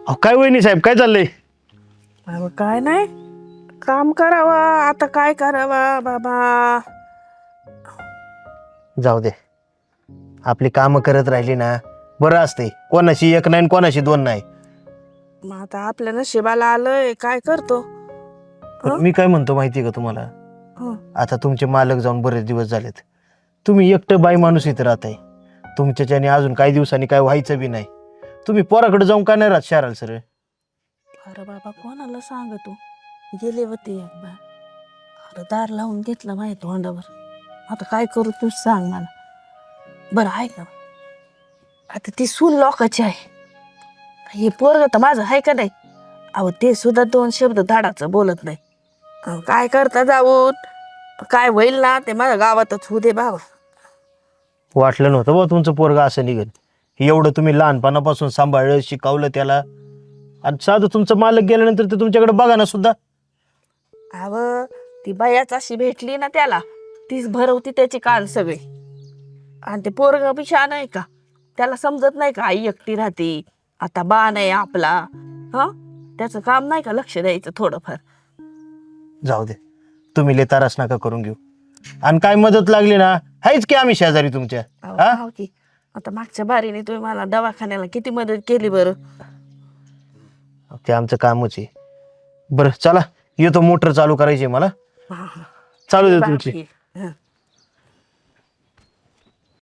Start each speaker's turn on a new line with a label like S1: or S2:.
S1: अहो काय वहिनी साहेब काय चाललंय?
S2: बाबा काय नाही, काम करावा आता, काय करावा बाबा.
S1: जाऊ दे, आपली कामं करत राहिली ना बरं असते. कोणाशी एक नाही कोणाशी दोन नाही.
S2: मग आता आपल्या नशिबाला आलंय, काय करतो.
S1: पण मी काय म्हणतो माहिती का तुम्हाला,
S2: हं.
S1: आता तुमचे मालक जाऊन बरेच दिवस झालेत. तुम्ही एकटं बाई माणूस इथं राहताय. तुमच्याच्याने अजून काही दिवसांनी काय व्हायचं बी नाही. तुम्ही पोराकडे जाऊन का नाही राहत शहराला सर?
S2: अरे बाबा कोणाला सांगतो, गेले होते एकदा, अरे दार लावून घेतलं माझ्या तोंडावर. आता काय करू तू सांग मला. बरं आहे का, आता ती सून लोकाची आहे, हे पोरग तर माझं आहे का नाही. अहो ते सुद्धा दोन शब्द धाडाचं बोलत नाही. अहो, काय करता जाऊन, काय होईल ना ते माझ्या गावातच होऊ दे बाबा.
S1: वाटलं नव्हतं बा तुमचं पोरगा असं निघेल. एवढं तुम्ही लहानपणापासून सांभाळलं शिकवलं त्याला, आणि साधं तुमचं मालक गेल्यानंतर ते तुमच्याकडे बघा ना सुद्धा.
S2: अव ती बायाच अशी भेटली ना त्याला, तीच भरवती त्याची कान सगळे. आणि ते पोरग बी छान आहे का, त्याला समजत नाही का आई एकटी राहते, आता बा नाही आपला. हा, त्याचं काम नाही का लक्ष द्यायचं थोडंफार.
S1: जाऊ दे, तुम्ही लय त्रास नका करून घेऊ. आणि काय मदत लागली ना, हायच की आम्ही शेजारी तुमच्या.
S2: अहो,
S1: हा
S2: हाव की, आता मागच्या बारीने तुम्ही मला दवाखान्याला किती मदत केली बरं.
S1: ते आमचं कामच आहे. बरं चला, येतो, मोटर चालू करायची आहे मला.
S2: हा, हा.
S1: चालू दे तुमची.
S2: बापरे. हं.